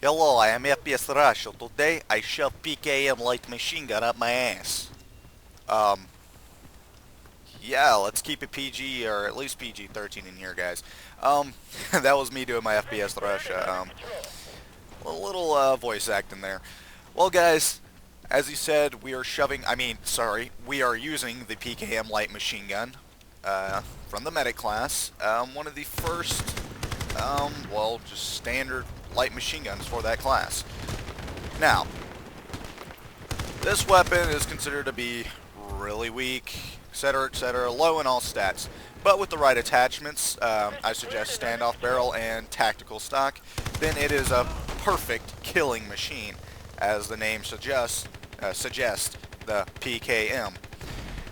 Hello, I am FPS Rush. So today I shove PKM light machine gun up my ass. Um, yeah, let's keep it PG or at least PG-13 in here, guys. That was me doing my FPS Rush. A little voice acting there. Well, guys, as you said, we are we are using the PKM light machine gun from the medic class. One of the first, just standard light machine guns for that class. Now, this weapon is considered to be really weak, etc., low in all stats. But with the right attachments, I suggest standoff barrel and tactical stock, then it is a perfect killing machine, as the name suggests, the PKM.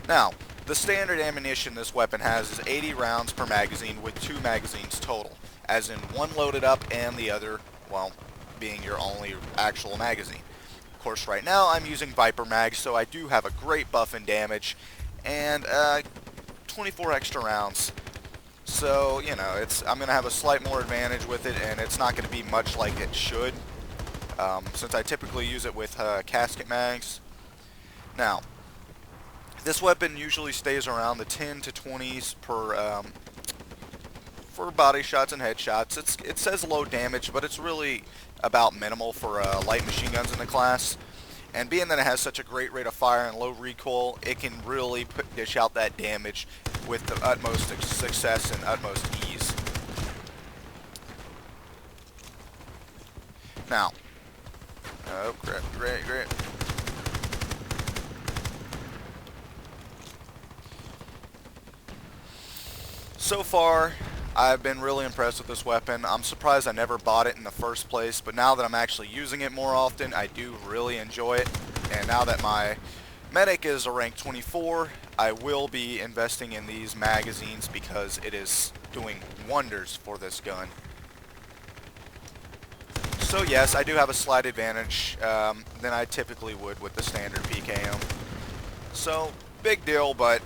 Now, the standard ammunition this weapon has is 80 rounds per magazine with 2 magazines total, as in one loaded up and the other, well, being your only actual magazine. Of course, right now I'm using Viper mags, so I do have a great buff in damage and 24 extra rounds. So, you know, I'm going to have a slight more advantage with it, and it's not going to be much like it should, since I typically use it with casket mags. Now, this weapon usually stays around the 10 to 20s per for body shots and headshots. It says low damage, but it's really about minimal for light machine guns in the class. And being that it has such a great rate of fire and low recoil, it can really dish out that damage with the utmost success and utmost ease. Now, oh crap, great. So far, I've been really impressed with this weapon. I'm surprised I never bought it in the first place, but now that I'm actually using it more often, I do really enjoy it. And now that my medic is a rank 24, I will be investing in these magazines because it is doing wonders for this gun. So yes, I do have a slight advantage than I typically would with the standard PKM. So, big deal, but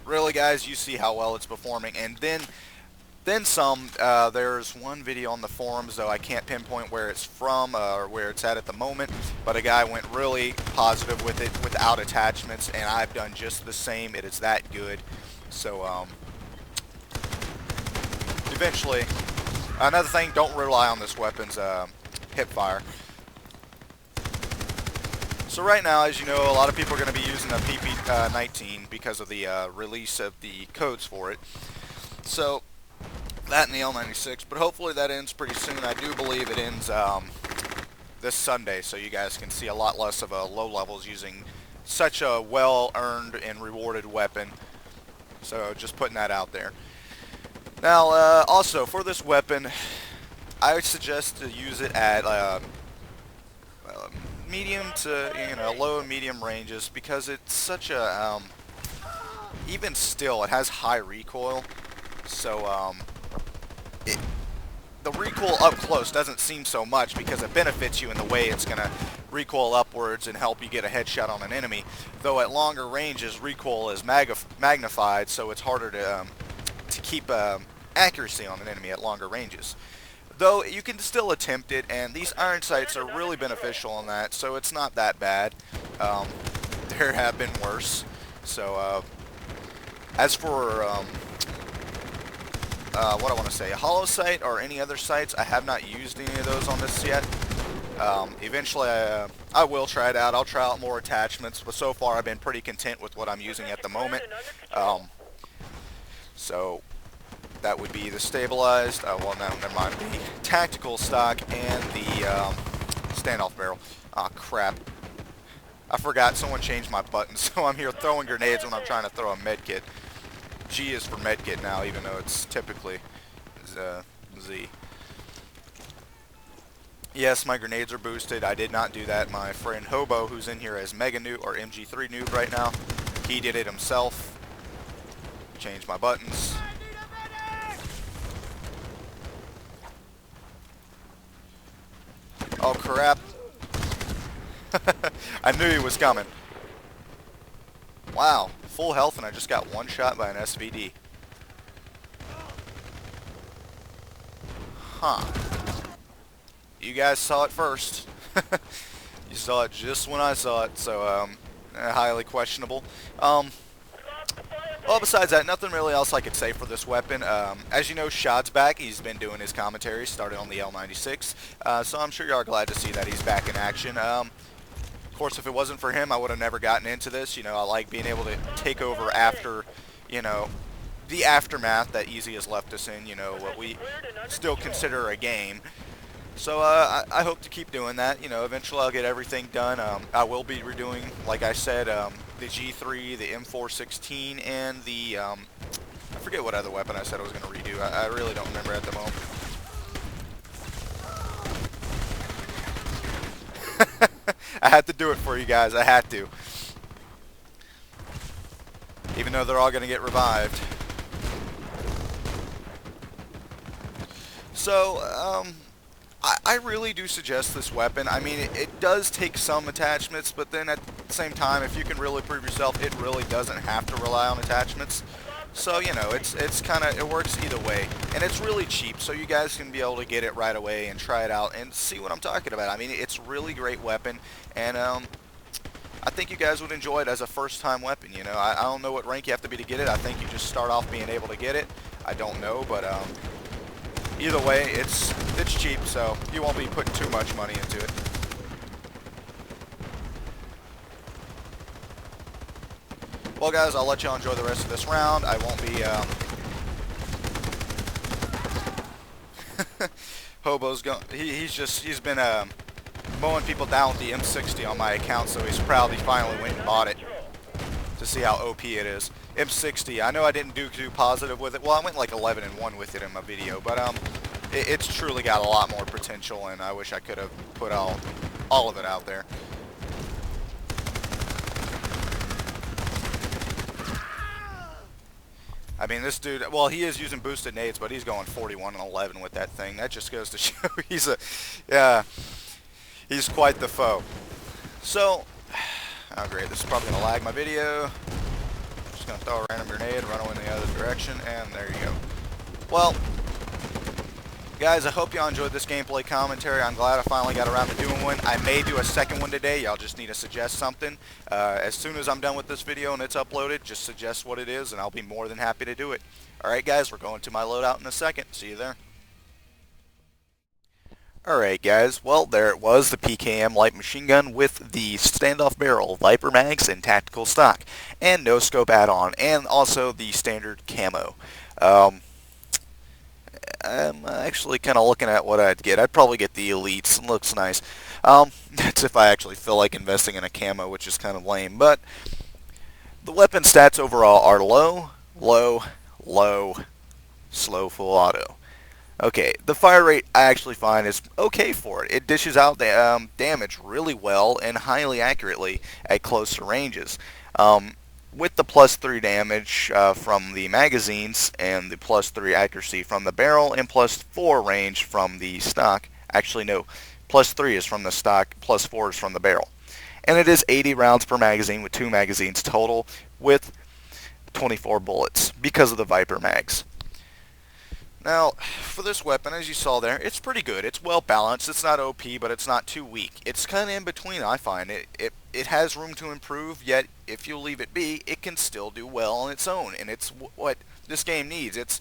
really, guys, you see how well it's performing. And then some. There's one video on the forums, though I can't pinpoint where it's from or where it's at the moment, but a guy went really positive with it without attachments, and I've done just the same. It is that good. So eventually, another thing, don't rely on this weapon's hip fire. So right now, as you know, a lot of people are going to be using a PP-19 because of the release of the codes for it. So that and the L96, but hopefully that ends pretty soon. I do believe it ends this Sunday, so you guys can see a lot less of low levels using such a well-earned and rewarded weapon. So just putting that out there. Now, also for this weapon, I would suggest to use it at medium to low and medium ranges, because it's such a even still it has high recoil. So the recoil up close doesn't seem so much because it benefits you in the way it's going to recoil upwards and help you get a headshot on an enemy. Though at longer ranges, recoil is magnified, so it's harder to keep accuracy on an enemy at longer ranges. Though you can still attempt it, and these iron sights are really beneficial in that, so it's not that bad. There have been worse. So as for what I want to say, hollow sight or any other sights, I have not used any of those on this yet. Eventually I will try it out. I'll try out more attachments, but so far I've been pretty content with what I'm using at the moment. So that would be the stabilized, never mind, the tactical stock and the standoff barrel. Aw, crap. I forgot someone changed my button, so I'm here throwing grenades when I'm trying to throw a medkit. G is for medkit now, even though it's typically Z. Yes, my grenades are boosted. I did not do that. My friend Hobo, who's in here as Mega Noob or MG3 Noob right now, he did it himself. Changed my buttons. Oh crap. I knew he was coming. Wow, full health and I just got one shot by an SVD. Huh. you guys saw it first. You saw it just when I saw it, so highly questionable. Well, besides that, nothing really else I could say for this weapon. As you know, Shad's back. He's been doing his commentary, started on the L96, so I'm sure you are glad to see that he's back in action. Of course, if it wasn't for him, I would have never gotten into this. You know, I like being able to take over after, you know, the aftermath that Easy has left us in, you know, what we still consider a game. So I hope to keep doing that. You know, eventually I'll get everything done. I will be redoing, like I said, the G3, the M416, and the, I forget what other weapon I said I was going to redo. I really don't remember at the moment. I had to do it for you guys. I had to. Even though they're all going to get revived. So, I really do suggest this weapon. I mean, it does take some attachments, but then at the same time, if you can really prove yourself, it really doesn't have to rely on attachments. So, you know, it's kind of, it works either way. And it's really cheap, so you guys can be able to get it right away and try it out and see what I'm talking about. I mean, it's a really great weapon, and I think you guys would enjoy it as a first-time weapon. You know, I don't know what rank you have to be to get it. I think you just start off being able to get it. I don't know, but either way, it's cheap, so you won't be putting too much money into it. Well, guys, I'll let y'all enjoy the rest of this round. I won't be, Hobo's going, he's been, mowing people down with the M60 on my account, so he's proud he finally went and bought it to see how OP it is. M60, I know I didn't do too positive with it. Well, I went like 11-1 with it in my video, but, it's truly got a lot more potential, and I wish I could have put all of it out there. I mean, this dude, well, he is using boosted nades, but he's going 41-11 with that thing. That just goes to show he's quite the foe. So, oh great, this is probably going to lag my video. Just going to throw a random grenade, run away in the other direction, and there you go. Well, guys, I hope y'all enjoyed this gameplay commentary. I'm glad I finally got around to doing one. I may do a second one today. Y'all just need to suggest something. As soon as I'm done with this video and it's uploaded, just suggest what it is, and I'll be more than happy to do it. Alright, guys, we're going to my loadout in a second. See you there. Alright, guys, well, there it was, the PKM light machine gun with the standoff barrel, Viper mags, and tactical stock, and no scope add-on, and also the standard camo. I'm actually kind of looking at what I'd get. I'd probably get the elites. It looks nice. That's if I actually feel like investing in a camo, which is kind of lame. But the weapon stats overall are low, low, low, slow, full auto. Okay, the fire rate I actually find is okay for it. It dishes out the damage really well and highly accurately at closer ranges. With the +3 damage from the magazines and the +3 accuracy from the barrel and +4 range from the stock. Actually, no, +3 is from the stock, +4 is from the barrel. And it is 80 rounds per magazine with 2 magazines total with 24 bullets because of the Viper mags. Now, for this weapon, as you saw there, it's pretty good. It's well balanced. It's not OP, but it's not too weak. It's kind of in between, I find. It has room to improve, yet if you leave it be, it can still do well on its own, and it's what this game needs. It's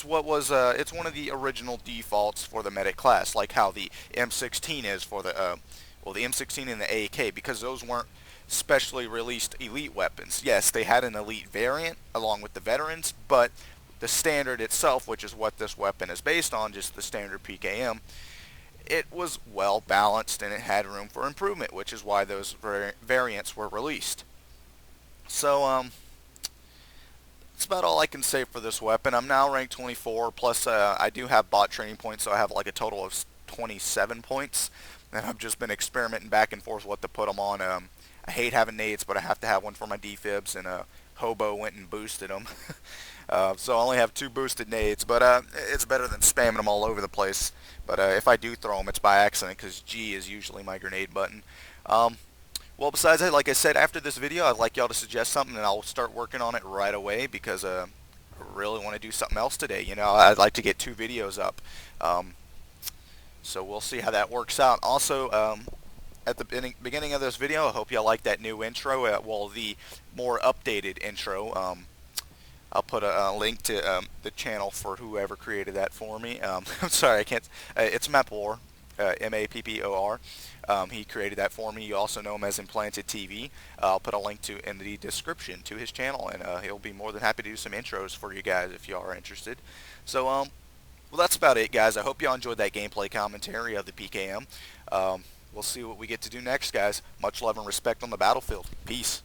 what was it's one of the original defaults for the medic class, like how the M16 is for the well, the M16 and the AK, because those weren't specially released elite weapons. Yes, they had an elite variant along with the veterans, but the standard itself, which is what this weapon is based on, just the standard PKM, it was well balanced and it had room for improvement, which is why those variants were released. So, that's about all I can say for this weapon. I'm now ranked 24, plus I do have bot training points, so I have like a total of 27 points, and I've just been experimenting back and forth what to put them on. I hate having nades, but I have to have one for my defibs, and Hobo went and boosted them. So I only have 2 boosted nades, but it's better than spamming them all over the place. But if I do throw them, it's by accident, because G is usually my grenade button. Well, besides that, like I said, after this video, I'd like y'all to suggest something, and I'll start working on it right away, because I really want to do something else today. You know, I'd like to get 2 videos up. So we'll see how that works out. Also, at the beginning of this video, I hope y'all like that new intro. Well, the more updated intro. I'll put a link to the channel for whoever created that for me. I'm sorry, I can't. It's Mappor, Mappor. He created that for me. You also know him as Implanted TV. I'll put a link to in the description to his channel, and he'll be more than happy to do some intros for you guys if you are interested. So, well, that's about it, guys. I hope y'all enjoyed that gameplay commentary of the PKM. We'll see what we get to do next, guys. Much love and respect on the battlefield. Peace.